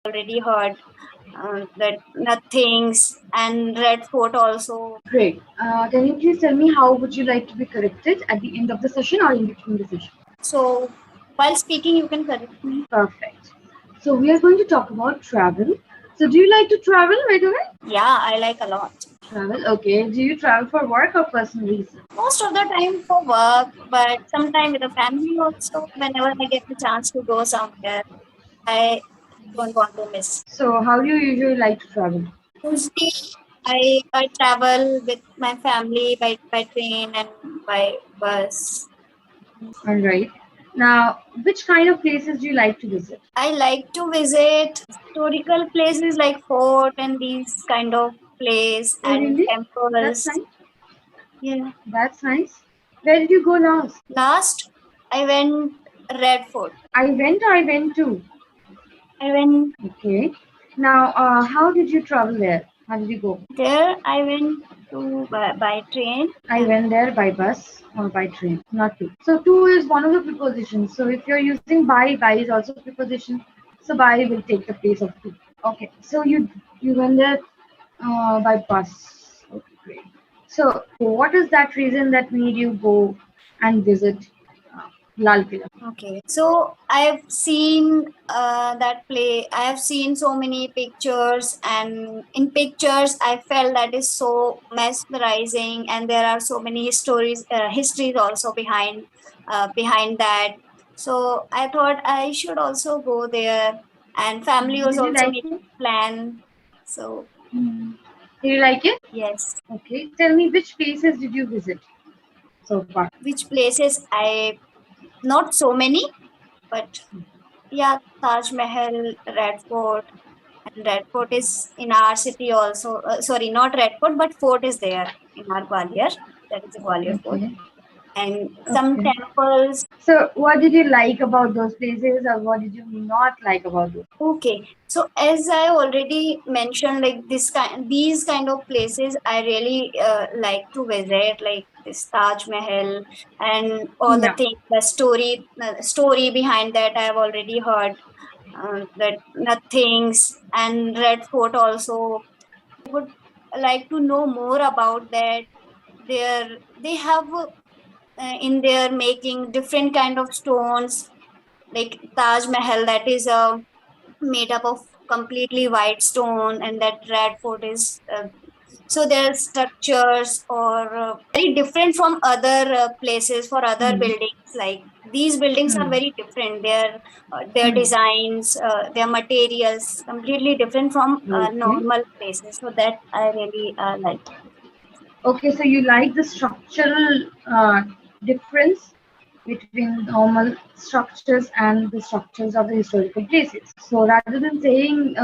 already heard that nothings and Red Fort also. Great. Can you please tell me how would you like to be corrected at the end of the session or in between the session? So while speaking, you can correct me. Perfect. So we are going to talk about travel. So do you like to travel, by the way? Yeah, I like a lot. Travel. Okay. Do you travel for work or personal reasons? Most of the time for work, but sometime with the family also. Whenever I get the chance to go somewhere, I don't want to miss. So how do you usually like to travel? Usually, I travel with my family by train and by bus. All right. Now, which kind of places do you like to visit? I like to visit historical places like fort and these kind of place Oh, and really? That's temples. nice. Yeah. That's nice. Where did you go last? Last, I went Red Fort. I went too. I went Okay. Now, how did you travel there? How did you go? there. I went to by train. I went there by bus or by train, not two. So two is one of the prepositions. So if you're using by is also preposition. So by will take the place of two. Okay. So you went there by bus. Okay, great. So what is that reason that made you go and visit Lal Killa? Okay. So I've seen that play. I have seen so many pictures, and in pictures, I felt that is so mesmerizing, and there are so many stories, histories also behind that. So I thought I should also go there, and family was Did you also like making it? plan. So Hmm. Did you like it? yes, Okay. Tell me which places did you visit so far? which places I not so many, but yeah, Taj Mahal, Red Fort. And Red Fort is in our city also. Sorry, not Red Fort, but fort is there in our Gwalior. That is a Gwalior fort. Okay. And some Okay. temples. So, what did you like about those places, or what did you not like about those? Okay, so as I already mentioned, like these kind of places, I really like to visit, like this Taj Mahal and all the Yeah. things, story behind that. I have already heard that nothings and Red Fort also. Would like to know more about that. They have in their making different kind of stones like Taj Mahal that is made up of completely white stone, and that Red Fort is so their structures or very different from other places for other Hmm. buildings. Like these buildings are Hmm. very different. Their Hmm. designs, their materials completely different from Okay. normal places. So that I really like. Okay, so you like the structural difference between normal structures and the structures of the historical places. So rather than saying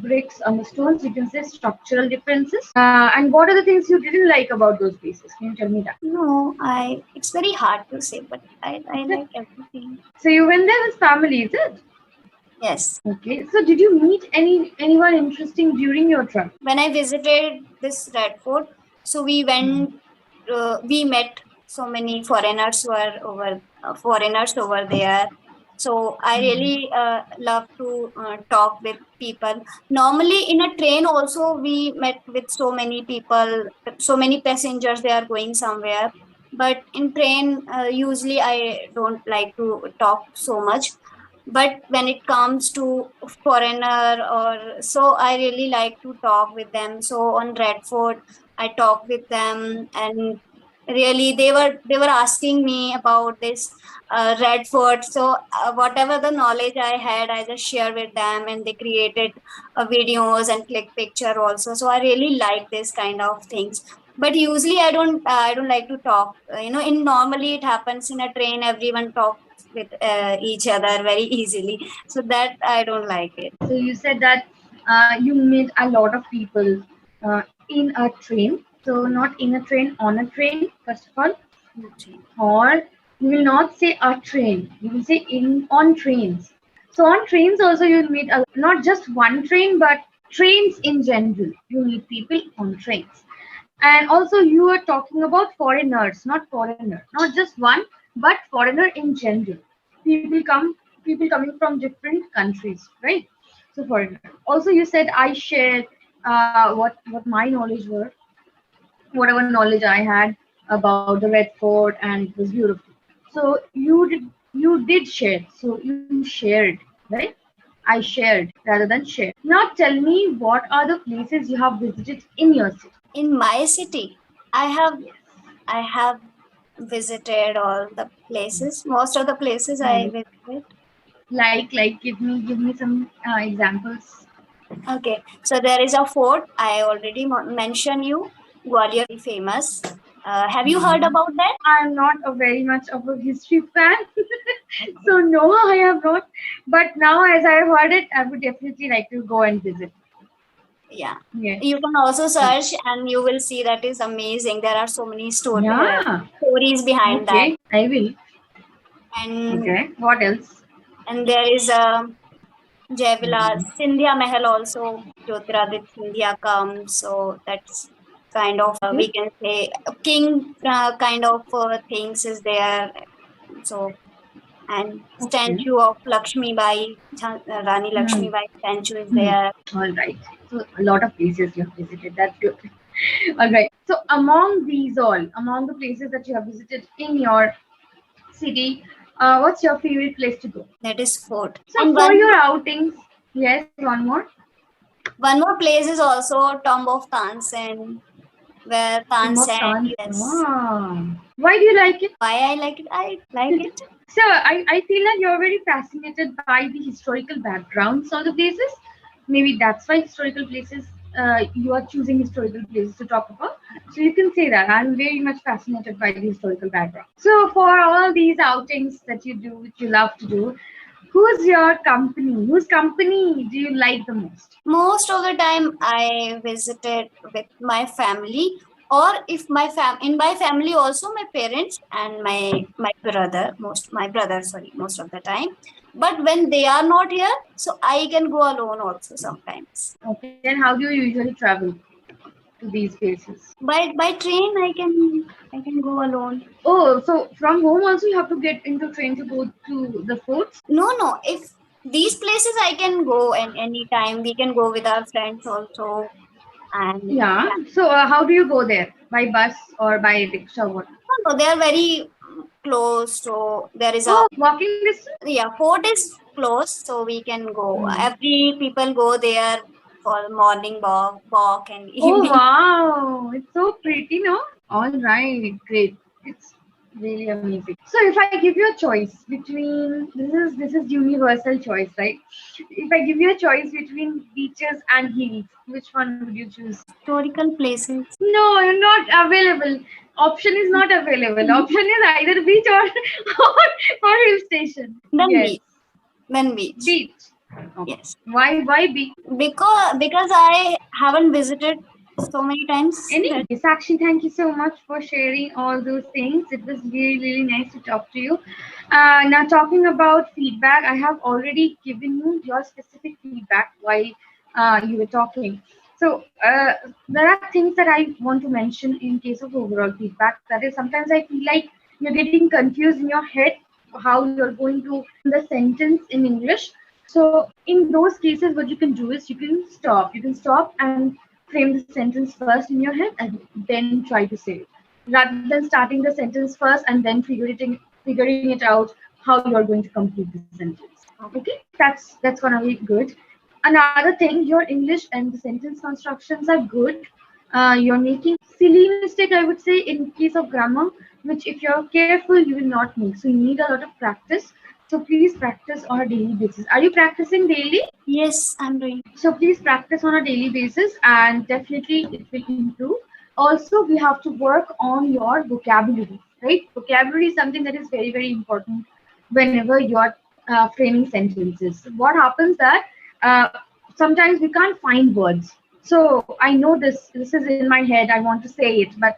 bricks on the stones, you can say structural differences. And what are the things you didn't like about those places? Can you tell me that? No, I. It's very hard to say, but I like everything. So you went there with family, is it? Yes. Okay. So did you meet anyone interesting during your trip? When I visited this Red Fort, so we met so many foreigners over there. So I really love to talk with people. Normally in a train also we met with so many people, so many passengers. They are going somewhere, but in train usually I don't like to talk so much. But when it comes to foreigner or so, I really like to talk with them. So on Red Fort I talked with them, and really they were asking me about this Red Fort. So whatever the knowledge I had, I just share with them, and they created videos and click picture also. So I really like this kind of things. But usually I don't like to talk. In normally it happens in a train, everyone talks with each other very easily. So that I don't like it. So you said that you meet a lot of people in a train. So not in a train, on a train, first of all, or you will not say a train. You will say in on trains. So on trains also you will meet not just one train, but trains in general. You meet people on trains. And also you are talking about foreigners, not foreigner, not just one, but foreigner in general. People come, people coming from different countries, right? So foreigner. Also, you said I shared what my knowledge were, whatever knowledge I had about the Red Fort, and it was beautiful. So you did share. So you shared, right? I shared rather than share. Now tell me, what are the places you have visited in your city? In my city, I have Yes. I have visited all the places. Most of the places I Like, visited. give me some examples. Okay, so there is a fort. I already mentioned you. Gwalior is very famous. Have you heard Hmm. about that? I'm not a very much of a history fan, so no, I have not. But now, as I have heard it, I would definitely like to go and visit. Yeah. Yes. You can also Yes. search and you will see that is amazing. There are so many Yeah. stories behind that. Okay. I will. And Okay. What else? there is a Jevila Hmm. Sindhya Mahal also. Jyotiradit Sindhya comes. So that's kind of, we Okay. can say, a king kind of things is there. So, and Okay. statue of Lakshmi Bai, Rani Hmm. Lakshmi Bai statue is Hmm. there. All right. So a lot of places you have visited. That's good. All right. So among the places that you have visited in your city, what's your favorite place to go? That is fort. So And for your outings, yes, one more. one more place is also Tomb of Tansen, where Tomb of Tansen, Tanz. yes. Ah. Why do you like it? Why I like it? I like it. So I feel that you're very fascinated by the historical backgrounds of the places. Maybe that's why historical places, you are choosing historical places to talk about. So you can say that I'm very much fascinated by the historical background. So for all these outings that you do, which you love to do, who's your company? Whose company do you like the most? Most of the time I visited with my family, or if my in my family also my parents and my brother, my brother, sorry, most of the time. But when they are not here, so I can go alone also sometimes. Okay, and how do you usually travel to these places? By train I can go alone. Oh, so from home also you have to get into train to go to the forts? No, if these places I can go and anytime we can go with our friends also. And Yeah. So how do you go there? By bus or by rickshaw? What? no, they are very close. So there is a, Oh, walking distance? yeah, fort is close, so we can go. Hmm. Every people go there for morning walk and Oh evening. wow, it's so pretty, no? All right, great. It's really amazing. So if I give you a choice between, this is universal choice, right? If I give you a choice between beaches and hills, which one would you choose? Historical places. No, you're not available. Option is not available. Option is either beach or hill station. Then Yes, beach. Then beach. beach. Okay. Yes. Why beach? Because I haven't visited so many times. That Anyway, Sakshi, thank you so much for sharing all those things. It was really, really nice to talk to you. Now, talking about feedback, I have already given you your specific feedback while you were talking. So, there are things that I want to mention in case of overall feedback. That is, sometimes I feel like you're getting confused in your head how you're going to frame the sentence in English. So, in those cases, what you can do is you can stop. You can stop and frame the sentence first in your head and then try to say it, rather than starting the sentence first and then figuring it out how you are going to complete the sentence. Okay, that's gonna be good. Another thing, your English and the sentence constructions are good. You're making silly mistake, I would say, in case of grammar, which if you're careful you will not make. So you need a lot of practice. So please practice on a daily basis. Are you practicing daily? yes, I'm doing. So please practice on a daily basis and definitely it will improve. Also, we have to work on your vocabulary, right? Vocabulary is something that is very, very important whenever you're framing sentences. What happens that sometimes we can't find words. So I know this is in my head. I want to say it, but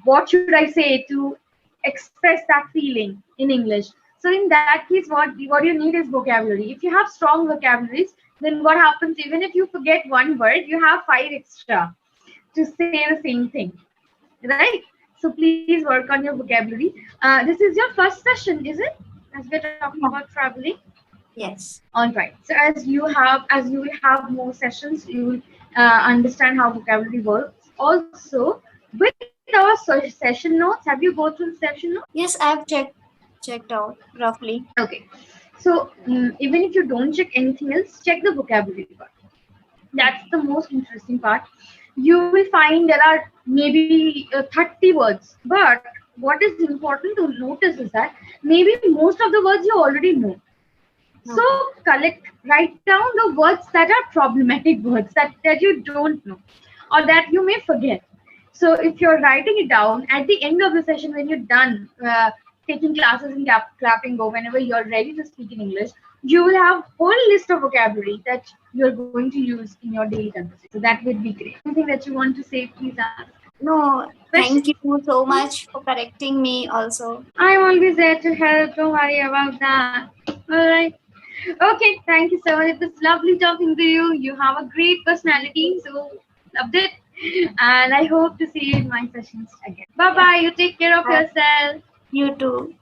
what should I say to express that feeling in English? So in that case, what you need is vocabulary. If you have strong vocabularies, then what happens? Even if you forget one word, you have five extra to say the same thing, right? So please work on your vocabulary. This is your first session, is it? As we're talking about traveling. Yes. All right. So as you will have more sessions, you will understand how vocabulary works. Also, with our session notes, have you go through the session notes? Yes, I've checked out roughly. Okay. So even if you don't check anything else, check the vocabulary part. That's Okay. the most interesting part. You will find there are maybe 30 words, but what is important to notice is that maybe most of the words you already know. So Okay. write down the words that are problematic words that you don't know or that you may forget. So if you're writing it down at the end of the session when you're done taking classes in Clapingo, whenever you're ready to speak in English, you will have whole list of vocabulary that you're going to use in your daily conversation. So that would be great. Anything that you want to say, please ask. No, thank Questions? you so much for correcting me also. I'm always there to help. Don't worry about that. All right. Okay, thank you so much. It was lovely talking to you. You have a great personality, so loved it. And I hope to see you in my sessions again. Bye Yeah. bye. You take care of Bye. yourself. You too.